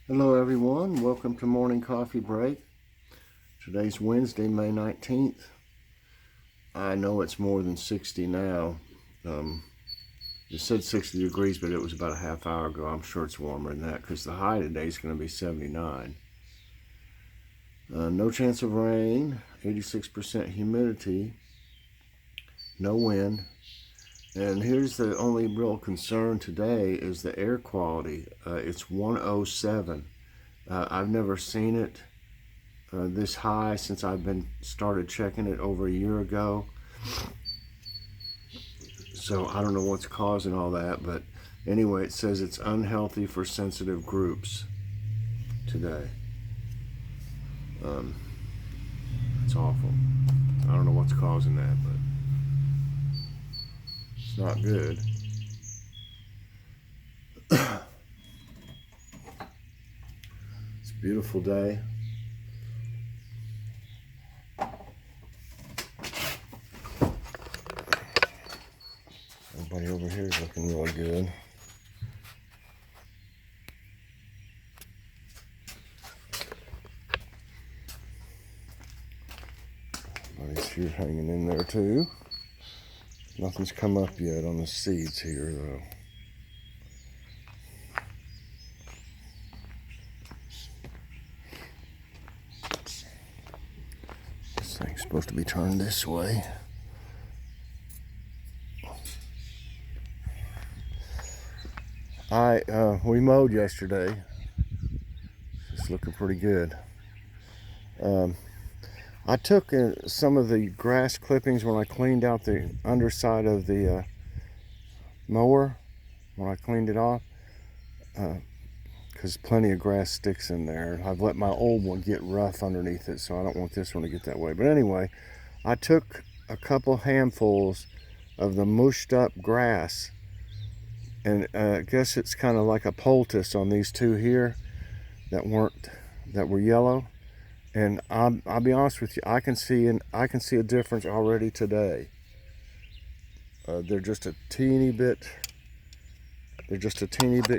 Hello everyone, welcome to Morning Coffee Break. Today's Wednesday, May 19th. I know it's more than 60 now. It said 60 degrees, but it was about a half hour ago. I'm sure it's warmer than that because the high today is going to be 79. No chance of rain, 86% humidity, no wind. And here's the only real concern today is the air quality. It's 107. I've never seen it this high since I've started checking it over a year ago. So I don't know what's causing all that, but anyway, it says it's unhealthy for sensitive groups today. It's awful. I don't know what's causing that, but it's not good. It's a beautiful day. Everybody over here is looking really good. Everybody's here hanging in there too. Nothing's come up yet on the seeds here though. This thing's supposed to be turned this way. We mowed yesterday. It's looking pretty good. I took some of the grass clippings when I cleaned out the underside of the mower, when I cleaned it off, because plenty of grass sticks in there. I've let my old one get rough underneath it, so I don't want this one to get that way. But anyway, I took a couple handfuls of the mushed up grass, and I guess it's kind of like a poultice on these two here that were yellow. And I'll be honest with you, I can see a difference already today. They're just a teeny bit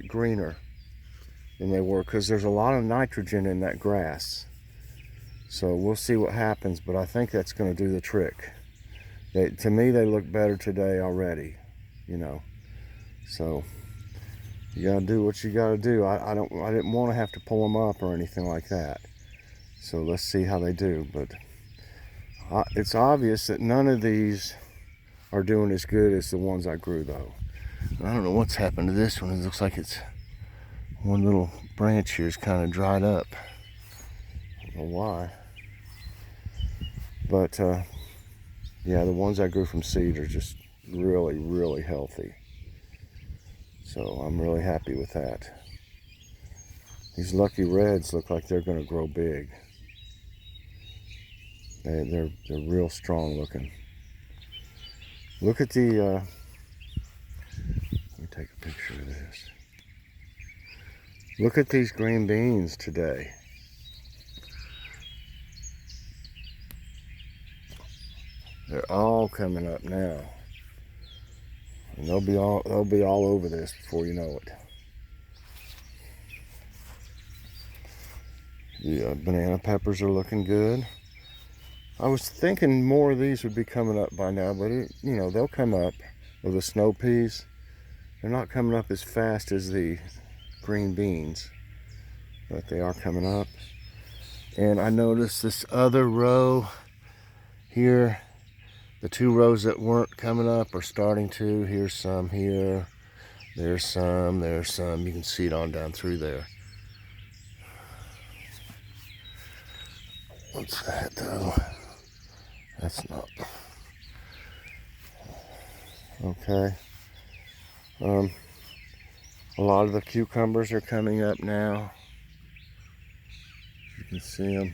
greener than they were because there's a lot of nitrogen in that grass. So we'll see what happens, but I think that's going to do the trick. To me, they look better today already, you know. So you gotta do what you gotta do. I didn't want to have to pull them up or anything like that. So let's see how they do. But it's obvious that none of these are doing as good as the ones I grew, though. I don't know what's happened to this one. It looks like it's one little branch here is kind of dried up. I don't know why. But yeah, the ones I grew from seed are just really, really healthy. So I'm really happy with that. These lucky reds look like they're going to grow big. They're real strong looking. Look at the, let me take a picture of this. Look at these green beans today. They're all coming up now. And they'll be all over this before you know it. The banana peppers are looking good. I was thinking more of these would be coming up by now, but they'll come up. Or the snow peas, they're not coming up as fast as the green beans, but they are coming up. And I noticed this other row here, the two rows that weren't coming up are starting to. Here's some here, there's some. You can see it on down through there. What's that though? That's not. Okay. A lot of the cucumbers are coming up now. You can see them.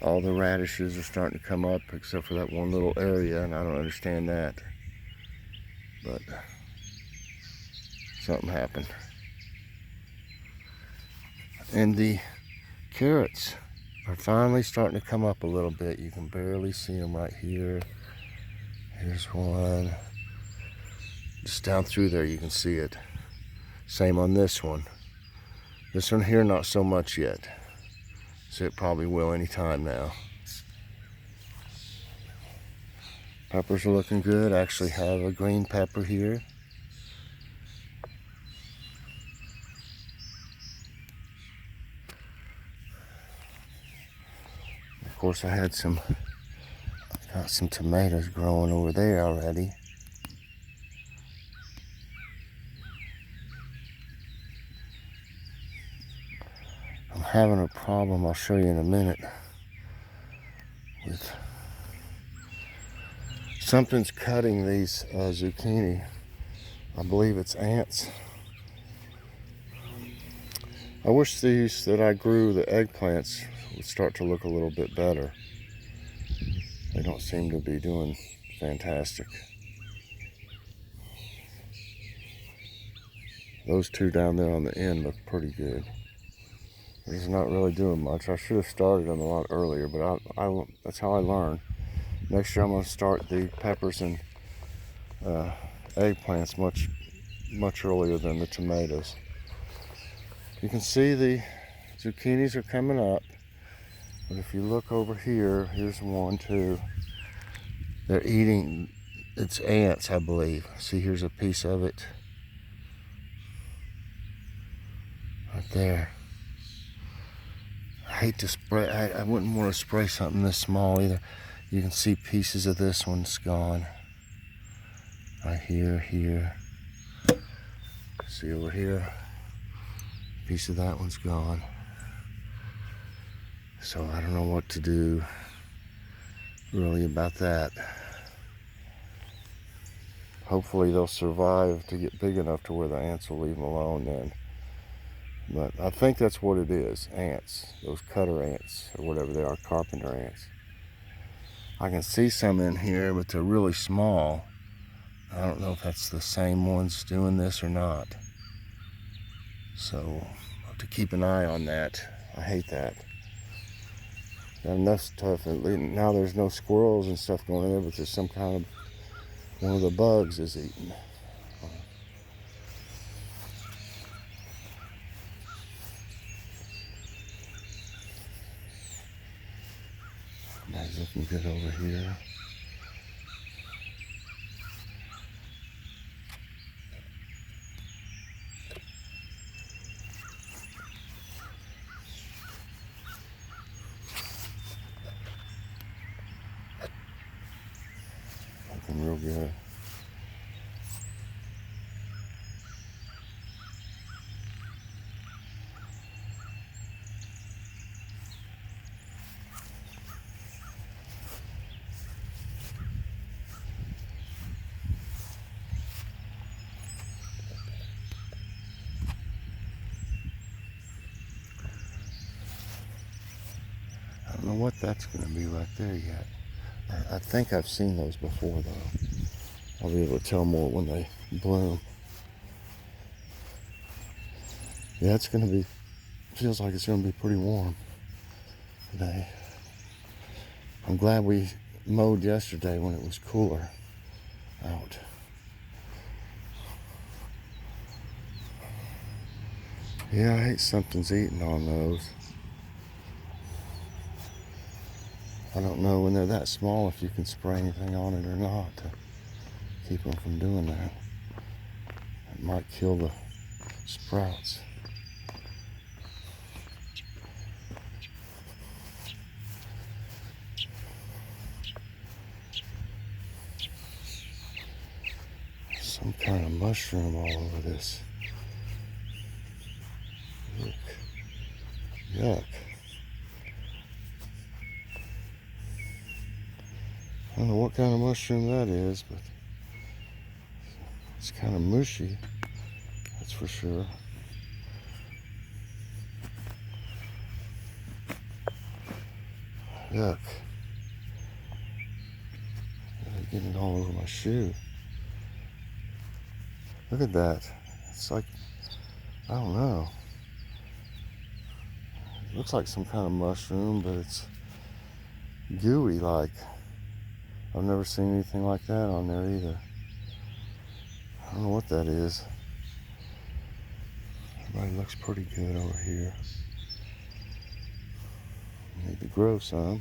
All the radishes are starting to come up except for that one little area, and I don't understand that. But something happened. And the carrots are finally starting to come up a little bit. You can barely see them right here. Here's one. Just down through there you can see it. Same on this one. This one here, not so much yet. So it probably will anytime now. Peppers are looking good. I actually have a green pepper here. Of course, I got some tomatoes growing over there already. I'm having a problem, I'll show you in a minute, with something's cutting these zucchini. I believe it's ants. I wish these that I grew, the eggplants, would start to look a little bit better. They don't seem to be doing fantastic. Those two down there on the end look pretty good. It's not really doing much. I should have started them a lot earlier, but that's how I learn. Next year I'm going to start the peppers and eggplants much earlier than the tomatoes. You can see the zucchinis are coming up, but if you look over here, here's one, two. They're eating, it's ants, I believe. See, here's a piece of it. Right there. I hate to spray, I wouldn't want to spray something this small either. You can see pieces of this one's gone. Right here. See over here? A piece of that one's gone. So I don't know what to do really about that. Hopefully they'll survive to get big enough to where the ants will leave them alone then. But I think that's what it is, ants. Those cutter ants, or whatever they are, carpenter ants. I can see some in here, but they're really small. I don't know if that's the same ones doing this or not. So, I'll have to keep an eye on that. I hate that. Got enough stuff. Now there's no squirrels and stuff going in there, but there's some kind of, one of the bugs is eating. That's looking good over here. Looking real good. I don't know what that's going to be right there yet. I think I've seen those before though. I'll be able to tell more when they bloom. Yeah, it's going to be, feels like it's going to be pretty warm today. I'm glad we mowed yesterday when it was cooler out. Yeah, I hate something's eating on those. I don't know when they're that small if you can spray anything on it or not to keep them from doing that. It might kill the sprouts. Some kind of mushroom all over this. Look. Yuck. I don't know what kind of mushroom that is, but it's kind of mushy, that's for sure. Yuck. Getting all over my shoe. Look at that. It's like, I don't know. It looks like some kind of mushroom, but it's gooey like. I've never seen anything like that on there either. I don't know what that is. Everybody looks pretty good over here. Need to grow some.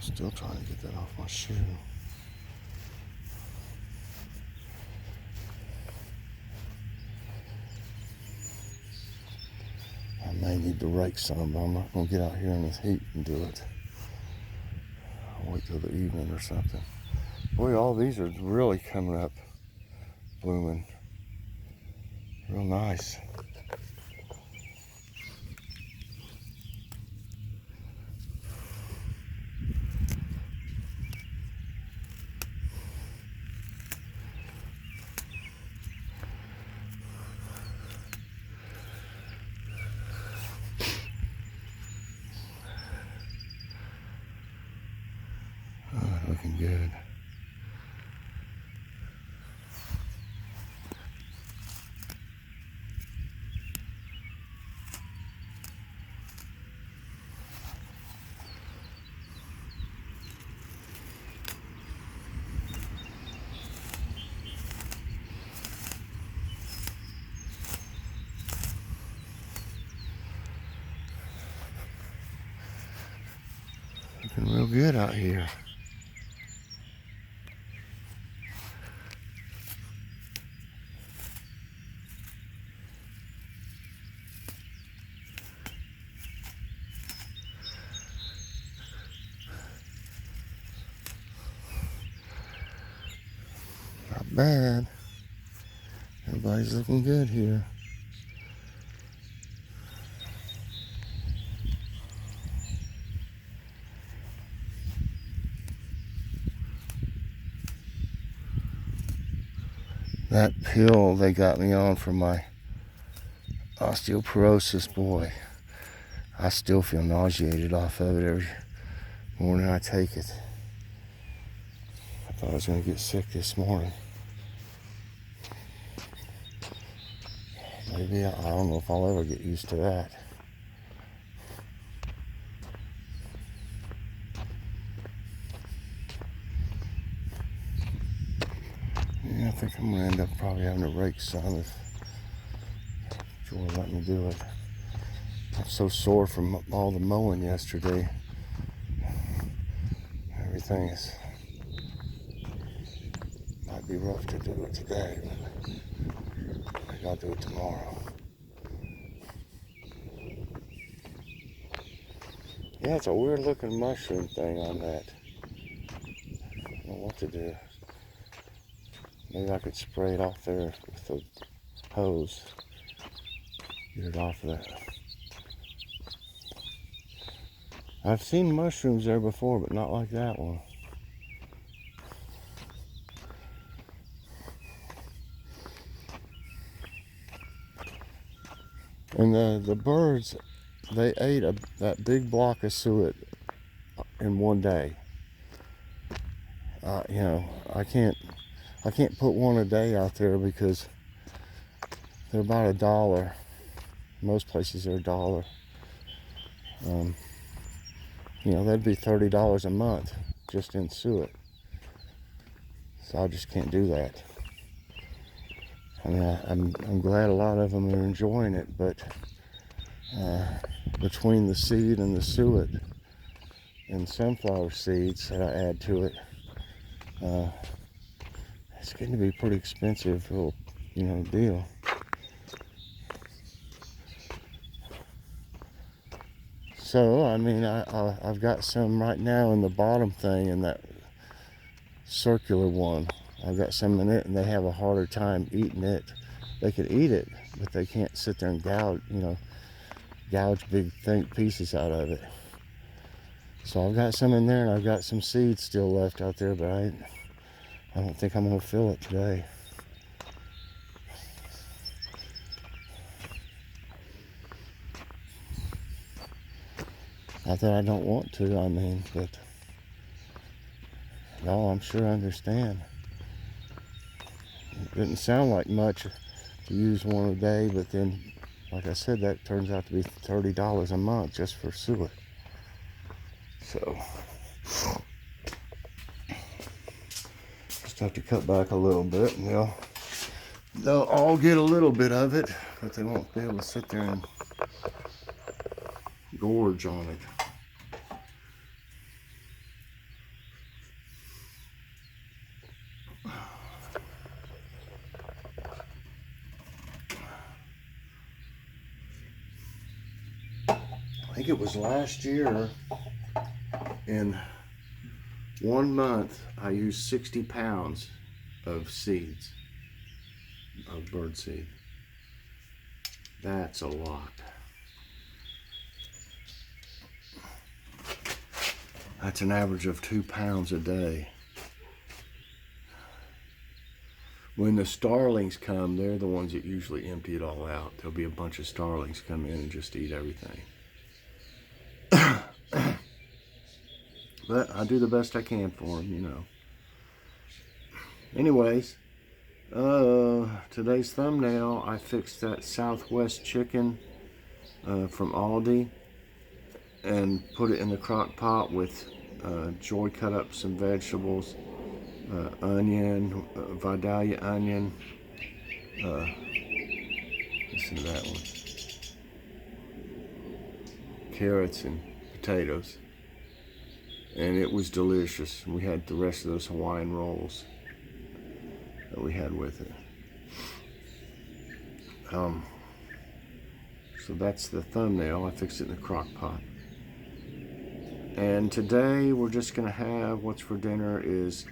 Still trying to get that off my shoe. I may need to rake some, but I'm not going to get out here in this heat and do it. I'll wait till the evening or something. Boy, all these are really coming up, blooming. Real nice. Looking good. Looking real good out here. Not bad. Everybody's looking good here. That pill they got me on for my osteoporosis, boy, I still feel nauseated off of it every morning I take it. I thought I was going to get sick this morning. Maybe, I don't know if I'll ever get used to that. Yeah, I think I'm going to end up probably having to rake some if Joy will let me do it. I'm so sore from all the mowing yesterday. Everything is, might be rough to do it today, but I gotta do it tomorrow. Yeah, it's a weird looking mushroom thing on that. I don't know what to do. Maybe I could spray it off there with the hose. Get it off of that. I've seen mushrooms there before, but not like that one. And the birds, they ate that big block of suet in one day. You know, I can't put one a day out there because they're about $1. Most places are $1. You know, that'd be $30 a month just in suet. So I just can't do that. I mean, I'm glad a lot of them are enjoying it, but between the seed and the suet and sunflower seeds that I add to it, it's getting to be a pretty expensive little, you know, deal. So, I mean, I've got some right now in the bottom thing, in that circular one. I've got some in it, and they have a harder time eating it. They could eat it, but they can't sit there and gouge big pieces out of it. So I've got some in there, and I've got some seeds still left out there, but I don't think I'm going to fill it today. Not that I don't want to, I mean, but y'all, I'm sure understand. It didn't sound like much to use one a day, but then, like I said, that turns out to be $30 a month just for suet. So, just have to cut back a little bit, and they'll They'll all get a little bit of it, but they won't be able to sit there and gorge on it. I think it was last year, in 1 month, I used 60 pounds of seeds, of bird seed. That's a lot. That's an average of 2 pounds a day. When the starlings come, they're the ones that usually empty it all out. There'll be a bunch of starlings come in and just eat everything. But I do the best I can for them, you know. Anyways, today's thumbnail, I fixed that Southwest chicken from Aldi and put it in the crock pot with Joy cut up some vegetables, onion, Vidalia onion, listen to that one, carrots and potatoes, and it was delicious. We had the rest of those Hawaiian rolls that we had with it. So that's the thumbnail. I fixed it in the crock pot. And today we're just gonna have, what's for dinner is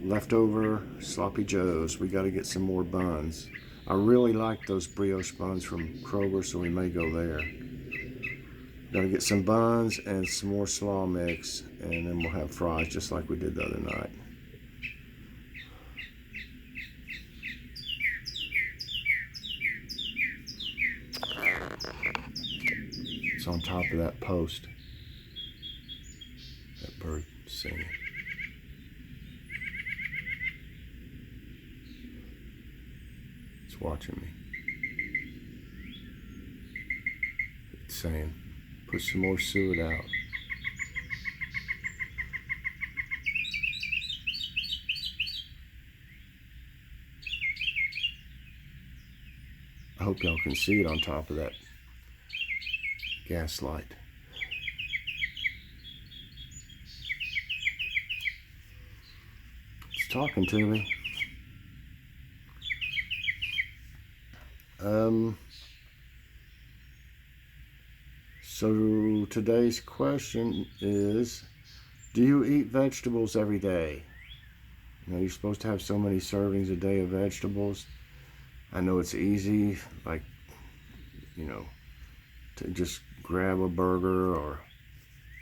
leftover sloppy joes. We got to get some more buns. I really like those brioche buns from Kroger, so we may go there. Got to get some buns and some more slaw mix, and then we'll have fries just like we did the other night. It's on top of that post. That bird singing. It's watching me. It's saying, put some more suet out. I hope y'all can see it on top of that gas light. It's talking to me. So today's question is, do you eat vegetables every day? You know, you're supposed to have so many servings a day of vegetables. I know it's easy, like, you know, to just grab a burger or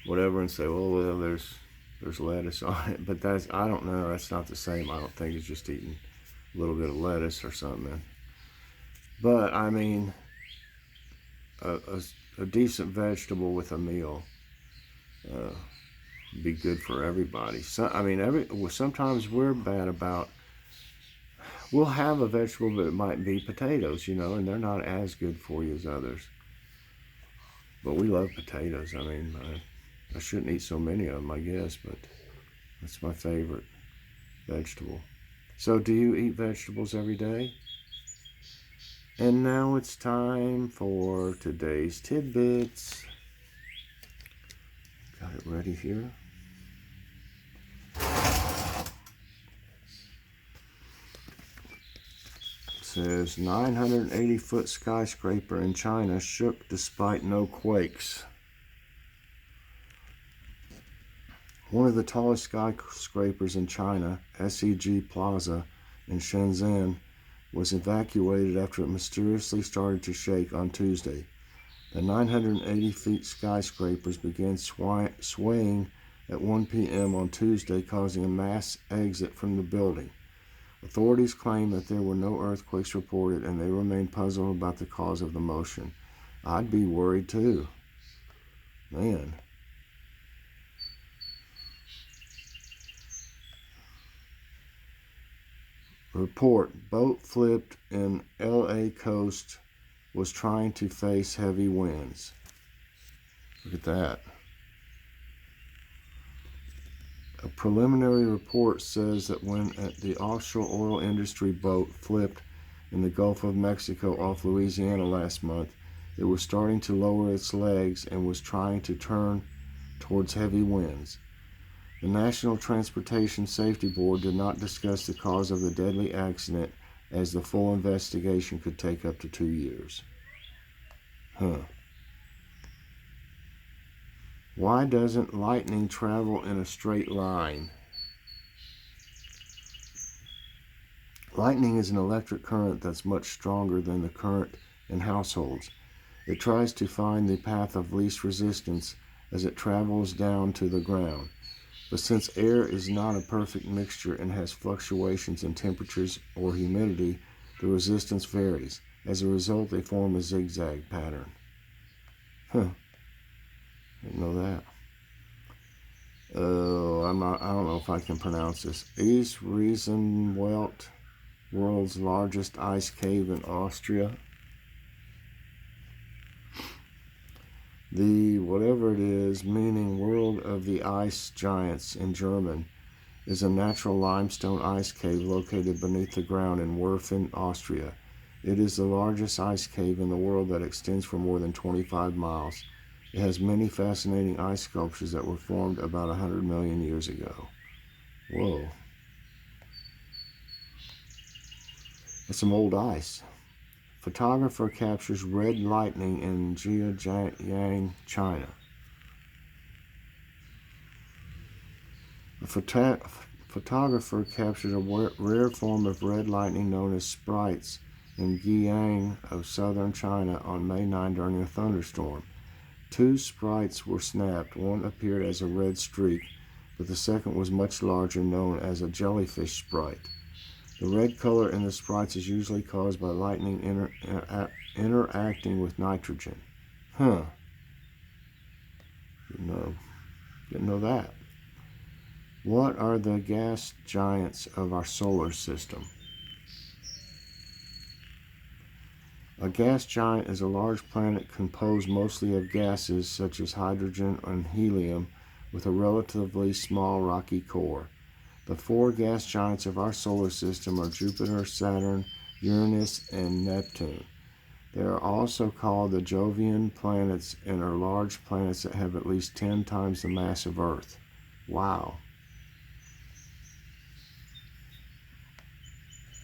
whatever and say, oh, well, there's lettuce on it. But that's, I don't know, that's not the same. I don't think it's just eating a little bit of lettuce or something. But I mean, a decent vegetable with a meal be good for everybody. So I mean, sometimes we're bad about, we'll have a vegetable, but it might be potatoes, you know, and they're not as good for you as others. But we love potatoes. I mean, I shouldn't eat so many of them, I guess, but that's my favorite vegetable. So do you eat vegetables every day? And now it's time for today's tidbits. Got it ready here. It says 980-foot skyscraper in China shook despite no quakes. One of the tallest skyscrapers in China, SEG Plaza in Shenzhen, was evacuated after it mysteriously started to shake on Tuesday. The 980-feet skyscrapers began swaying at 1 p.m. on Tuesday, causing a mass exit from the building. Authorities claim that there were no earthquakes reported, and they remain puzzled about the cause of the motion. I'd be worried too. Man. Report, boat flipped in LA coast, was trying to face heavy winds. Look at that. A preliminary report says that when the offshore oil industry boat flipped in the Gulf of Mexico off Louisiana last month, it was starting to lower its legs and was trying to turn towards heavy winds. The National Transportation Safety Board did not discuss the cause of the deadly accident, as the full investigation could take up to 2 years. Why doesn't lightning travel in a straight line? Lightning is an electric current that's much stronger than the current in households. It tries to find the path of least resistance as it travels down to the ground. But since air is not a perfect mixture and has fluctuations in temperatures or humidity, the resistance varies. As a result, they form a zigzag pattern. Didn't know that. I don't know if I can pronounce this. East Riesenwelt, world's largest ice cave in Austria. The whatever it is, meaning world of the ice giants in German, is a natural limestone ice cave located beneath the ground in Werfen, Austria. It is the largest ice cave in the world that extends for more than 25 miles. It has many fascinating ice sculptures that were formed about 100 million years ago. Whoa. That's some old ice. Photographer captures red lightning in Zhejiang, China. A photographer captured a rare form of red lightning known as sprites in Guiyang of southern China on May 9 during a thunderstorm. 2 sprites were snapped. One appeared as a red streak, but the second was much larger, known as a jellyfish sprite. The red color in the sprites is usually caused by lightning interacting with nitrogen. Didn't know that. What are the gas giants of our solar system? A gas giant is a large planet composed mostly of gases such as hydrogen and helium with a relatively small rocky core. The 4 gas giants of our solar system are Jupiter, Saturn, Uranus, and Neptune. They are also called the Jovian planets and are large planets that have at least 10 times the mass of Earth. Wow.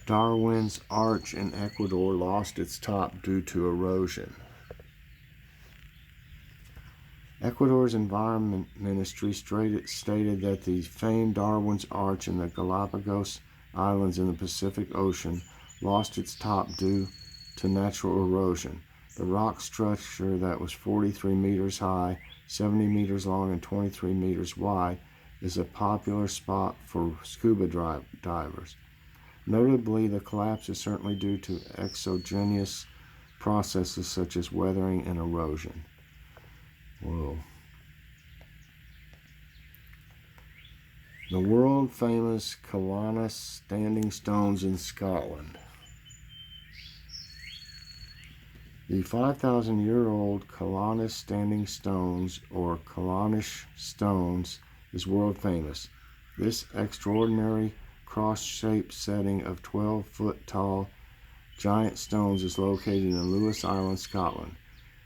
Darwin's Arch in Ecuador lost its top due to erosion. Ecuador's Environment Ministry stated that the famed Darwin's Arch in the Galapagos Islands in the Pacific Ocean lost its top due to natural erosion. The rock structure that was 43 meters high, 70 meters long, and 23 meters wide is a popular spot for scuba divers. Notably, the collapse is certainly due to exogenous processes such as weathering and erosion. Whoa. The world-famous Kalanis standing stones in Scotland. The 5,000-year-old Kalanis standing stones, or Kalanis stones, is world-famous. This extraordinary cross-shaped setting of 12-foot-tall giant stones is located in Lewis Island, Scotland.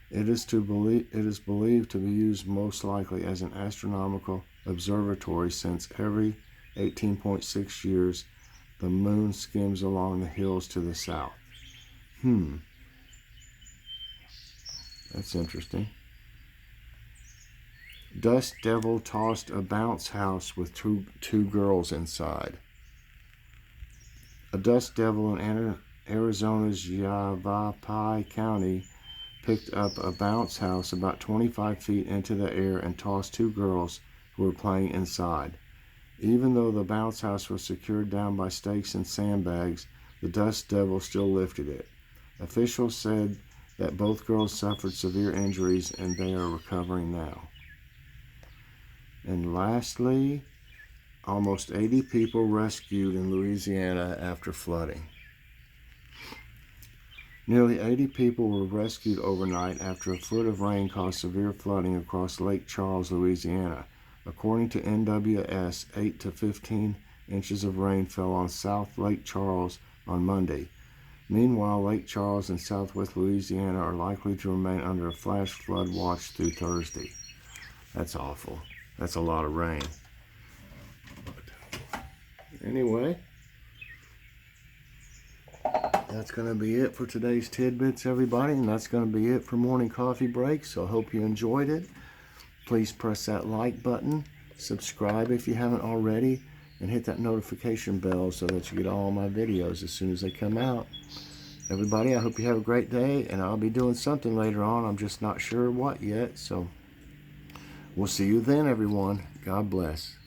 It is believed to be used most likely as an astronomical observatory, since every 18.6 years the moon skims along the hills to the south. That's interesting. Dust Devil tossed a bounce house with two girls inside. A dust devil in Arizona's Yavapai County picked up a bounce house about 25 feet into the air and tossed 2 girls who were playing inside. Even though the bounce house was secured down by stakes and sandbags, the dust devil still lifted it. Officials said that both girls suffered severe injuries and they are recovering now. And lastly, almost 80 people rescued in Louisiana after flooding. Nearly 80 people were rescued overnight after a foot of rain caused severe flooding across Lake Charles, Louisiana. According to NWS, 8 to 15 inches of rain fell on South Lake Charles on Monday. Meanwhile, Lake Charles and southwest Louisiana are likely to remain under a flash flood watch through Thursday. That's awful. That's a lot of rain. But anyway, that's going to be it for today's Tidbits, everybody. And that's going to be it for Morning Coffee Break. So I hope you enjoyed it. Please press that like button. Subscribe if you haven't already. And hit that notification bell so that you get all my videos as soon as they come out. Everybody, I hope you have a great day, and I'll be doing something later on. I'm just not sure what yet, so we'll see you then, everyone. God bless.